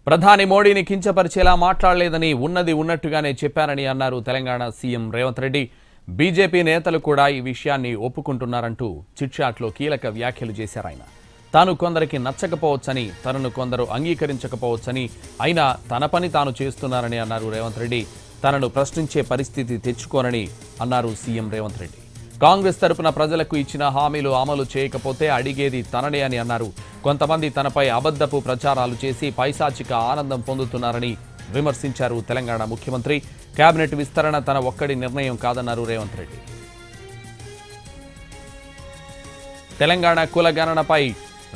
ప్రధాని మోడీని కించపరిచేలా మాట్లాడలేదని ఉన్నది ఉన్నట్టుగానే చెప్పారని అన్నారు తెలంగాణ సీఎం రేవంత్ రెడ్డి. బీజేపీ నేతలు కూడా ఈ విషయాన్ని ఒప్పుకుంటున్నారంటూ చిట్చాట్లో కీలక వ్యాఖ్యలు చేశారు ఆయన. తాను కొందరికి నచ్చకపోవచ్చని, తనను కొందరు అంగీకరించకపోవచ్చని, అయినా తన పని తాను చేస్తున్నారని అన్నారు రేవంత్ రెడ్డి. తనను ప్రశ్నించే పరిస్థితి తెచ్చుకోనని అన్నారు సీఎం రేవంత్ రెడ్డి. కాంగ్రెస్ తరపున ప్రజలకు ఇచ్చిన హామీలు అమలు చేయకపోతే అడిగేది తననే అని అన్నారు. కొంతమంది తనపై అబద్ధపు ప్రచారాలు చేసి పైశాచిక ఆనందం పొందుతున్నారని విమర్శించారు తెలంగాణ ముఖ్యమంత్రి. కేబినెట్ విస్తరణ తన ఒక్కడి నిర్ణయం కాదన్నారు రేవంత్ రెడ్డి. తెలంగాణ కులగణనపై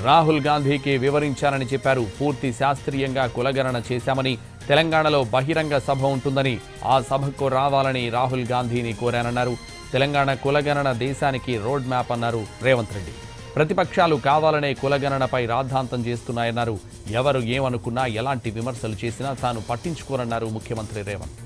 రాహుల్ గాంధీకి వివరించారని చెప్పారు. పూర్తి శాస్త్రీయంగా కులగణన చేశామని, తెలంగాణలో బహిరంగ సభ ఉంటుందని, ఆ సభకు రావాలని రాహుల్ గాంధీని కోరానన్నారు. తెలంగాణ కులగణన దేశానికి రోడ్ మ్యాప్ అన్నారు రేవంత్ రెడ్డి. ప్రతిపక్షాలు కావాలనే కులగణనపై రాద్ధాంతం చేస్తున్నాయన్నారు. ఎవరు ఏమనుకున్నా, ఎలాంటి విమర్శలు చేసినా తాను పట్టించుకోరన్నారు ముఖ్యమంత్రి రేవంత్.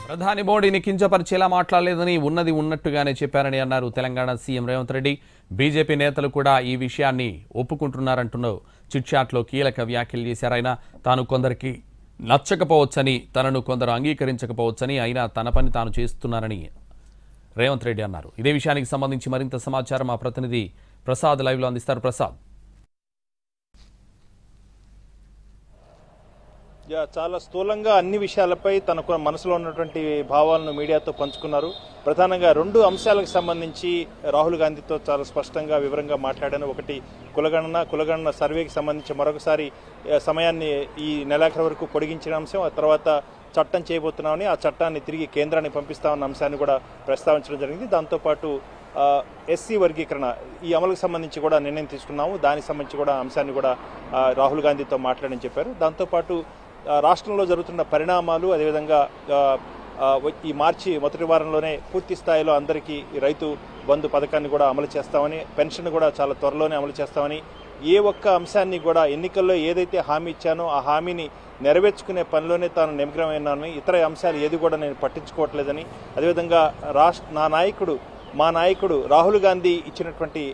ప్రధాని మోడీని కించపరిచేలా మాట్లాడలేదని, ఉన్నది ఉన్నట్టుగానే చెప్పారని అన్నారు తెలంగాణ సీఎం రేవంత్ రెడ్డి. బీజేపీ నేతలు కూడా ఈ విషయాన్ని ఒప్పుకుంటున్నారంటున్న చిట్చాట్లో కీలక వ్యాఖ్యలు చేశారు ఆయన. తాను కొందరికి నచ్చకపోవచ్చని, తనను కొందరు అంగీకరించకపోవచ్చని, అయినా తన పని తాను చేస్తున్నారని రేవంత్ రెడ్డి అన్నారు. ఇదే విషయానికి సంబంధించి మరింత సమాచారం మా ప్రతినిధి ప్రసాద్ లైవ్లో అందిస్తారు. ప్రసాద్. చాలా స్థూలంగా అన్ని విషయాలపై తనకు మనసులో ఉన్నటువంటి భావాలను మీడియాతో పంచుకున్నారు. ప్రధానంగా రెండు అంశాలకు సంబంధించి రాహుల్ గాంధీతో చాలా స్పష్టంగా వివరంగా మాట్లాడాను. ఒకటి కులగణన సర్వేకి సంబంధించి మరొకసారి సమయాన్ని ఈ నెలాఖరు వరకు పొడిగించిన అంశం, ఆ తర్వాత చట్టం చేయబోతున్నామని, ఆ చట్టాన్ని తిరిగి కేంద్రానికి పంపిస్తామన్న అంశాన్ని కూడా ప్రస్తావించడం జరిగింది. దాంతోపాటు ఎస్సీ వర్గీకరణ ఈ అమలుకు సంబంధించి కూడా నిర్ణయం తీసుకున్నాము, దానికి సంబంధించి కూడా అంశాన్ని కూడా రాహుల్ గాంధీతో మాట్లాడని చెప్పారు. దాంతోపాటు రాష్ట్రంలో జరుగుతున్న పరిణామాలు, అదేవిధంగా ఈ మార్చి మొదటి వారంలోనే పూర్తి స్థాయిలో అందరికీ రైతు బంధు పథకాన్ని కూడా అమలు చేస్తామని, పెన్షన్ కూడా చాలా త్వరలోనే అమలు చేస్తామని, ఏ ఒక్క అంశాన్ని కూడా ఎన్నికల్లో ఏదైతే హామీ ఇచ్చానో ఆ హామీని నెరవేర్చుకునే పనిలోనే తాను నిమగ్నమైనానని, ఇతర అంశాలు ఏది కూడా నేను పట్టించుకోవట్లేదని, అదేవిధంగా మా నాయకుడు రాహుల్ గాంధీ ఇచ్చినటువంటి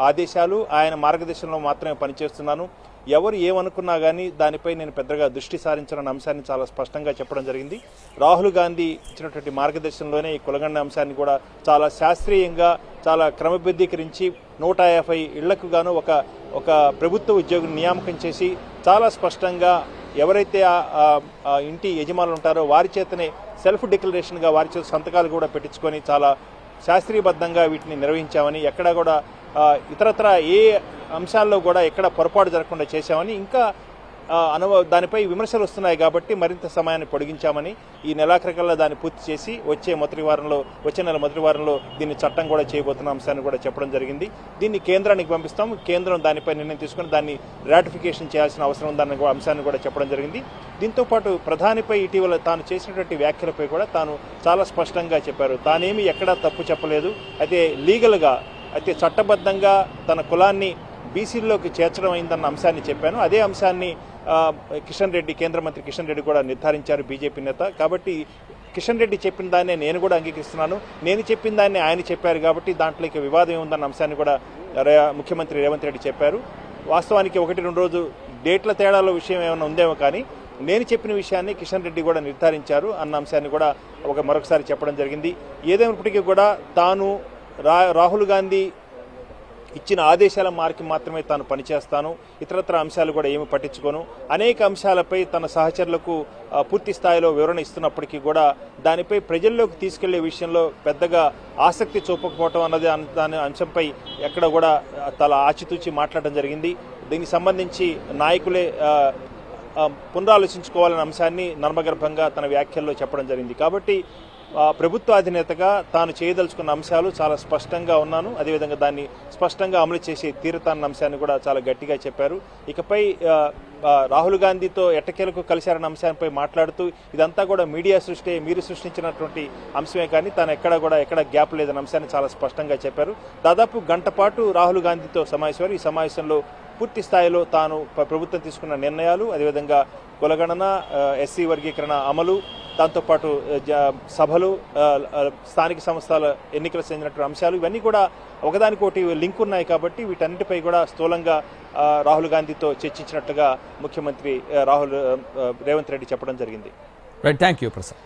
ఆదేశాలు, ఆయన మార్గదర్శనంలో మాత్రమే పనిచేస్తున్నాను, ఎవరు ఏమనుకున్నా కానీ దానిపై నేను పెద్దగా దృష్టి సారించిన అంశాన్ని చాలా స్పష్టంగా చెప్పడం జరిగింది. రాహుల్ గాంధీ ఇచ్చినటువంటి మార్గదర్శనంలోనే ఈ కులగణన అంశాన్ని కూడా చాలా శాస్త్రీయంగా, చాలా క్రమబద్ధీకరించి 150 ఇళ్లకు గాను ఒక ప్రభుత్వ ఉద్యోగిని నియామకం చేసి చాలా స్పష్టంగా ఎవరైతే ఆ ఇంటి యజమానులు ఉంటారో వారి చేతనే సెల్ఫ్ డిక్లరేషన్గా వారి చేత సంతకాలు కూడా పెట్టించుకొని చాలా శాస్త్రీయబద్ధంగా వీటిని నిర్వహించామని, ఎక్కడా కూడా ఇతరత్ర ఏ అంశాల్లో కూడా ఎక్కడ పొరపాటు జరగకుండా చేశామని, ఇంకా దానిపై విమర్శలు వస్తున్నాయి కాబట్టి మరింత సమయాన్ని పొడిగించామని, ఈ నెలాఖరికల్లా దాన్ని పూర్తి చేసి వచ్చే నెల మొదటి వారంలో దీన్ని చట్టం కూడా చేయబోతున్న అంశాన్ని కూడా చెప్పడం జరిగింది. దీన్ని కేంద్రానికి పంపిస్తాం, కేంద్రం దానిపై నిర్ణయం తీసుకుని దాన్ని రాటిఫికేషన్ చేయాల్సిన అవసరం ఉందన్న అంశాన్ని కూడా చెప్పడం జరిగింది. దీంతోపాటు ప్రధానిపై ఇటీవల తాను చేసినటువంటి వ్యాఖ్యలపై కూడా తాను చాలా స్పష్టంగా చెప్పారు. తానేమి ఎక్కడా తప్పు చెప్పలేదు, అయితే లీగల్గా, అయితే చట్టబద్ధంగా తన కులాన్ని బీసీల్లోకి చేర్చడం అయిందన్న అంశాన్ని చెప్పాను. అదే అంశాన్ని కేంద్ర మంత్రి కిషన్ రెడ్డి కూడా నిర్ధారించారు, బీజేపీ నేత. కాబట్టి కిషన్ రెడ్డి చెప్పిన దాన్నే నేను కూడా అంగీకరిస్తున్నాను, నేను చెప్పిన దాన్ని ఆయన చెప్పారు కాబట్టి దాంట్లోకి వివాదం ఏముందన్న అంశాన్ని కూడా ముఖ్యమంత్రి రేవంత్ రెడ్డి చెప్పారు. వాస్తవానికి 1-2 రోజు డేట్ల తేడాల విషయం ఏమైనా ఉందేమో కానీ నేను చెప్పిన విషయాన్ని కిషన్ రెడ్డి కూడా నిర్ధారించారు అన్న అంశాన్ని కూడా మరొకసారి చెప్పడం జరిగింది. ఏదేమైనప్పటికీ కూడా తాను రాహుల్ గాంధీ ఇచ్చిన ఆదేశాల మార్కి మాత్రమే తాను పనిచేస్తాను, ఇతరత్ర అంశాలు కూడా ఏమి పట్టించుకోను, అనేక అంశాలపై తన సహచరులకు పూర్తి స్థాయిలో వివరణ ఇస్తున్నప్పటికీ కూడా దానిపై ప్రజల్లోకి తీసుకెళ్లే విషయంలో పెద్దగా ఆసక్తి చూపకపోవటం అన్నది దాని అంశంపై ఎక్కడ కూడా తల ఆచితూచి మాట్లాడడం జరిగింది. దీనికి సంబంధించి నాయకులే పునరాలోచించుకోవాలనే అంశాన్ని నర్మగర్భంగా తన వ్యాఖ్యల్లో చెప్పడం జరిగింది. కాబట్టి ప్రభుత్వ అధినేతగా తాను చేయదలుచుకున్న అంశాలు చాలా స్పష్టంగా ఉన్నాను, అదేవిధంగా దాన్ని స్పష్టంగా అమలు చేసే తీరుతాన్న అంశాన్ని కూడా చాలా గట్టిగా చెప్పారు. ఇకపై రాహుల్ గాంధీతో ఎట్టకేలకు కలిశారన్న అంశాలపై మాట్లాడుతూ ఇదంతా కూడా మీడియా సృష్టి, మీరు సృష్టించినటువంటి అంశమే కానీ తాను ఎక్కడ గ్యాప్ లేదన్న అంశాన్ని చాలా స్పష్టంగా చెప్పారు. దాదాపు గంట పాటు రాహుల్ గాంధీతో సమావేశమయ్యారు. ఈ సమావేశంలో పూర్తి స్థాయిలో తాను ప్రభుత్వం తీసుకున్న నిర్ణయాలు, అదేవిధంగా కులగణన, ఎస్సీ వర్గీకరణ అమలు, దాంతోపాటు సభలు, స్థానిక సంస్థల ఎన్నికలకు చెందినటువంటి అంశాలు ఇవన్నీ కూడా ఒకదానికోటి లింక్ ఉన్నాయి. కాబట్టి వీటన్నిటిపై కూడా స్థూలంగా రాహుల్ గాంధీతో చర్చించినట్లుగా ముఖ్యమంత్రి రేవంత్ రెడ్డి చెప్పడం జరిగింది. Right, thank you Prasad.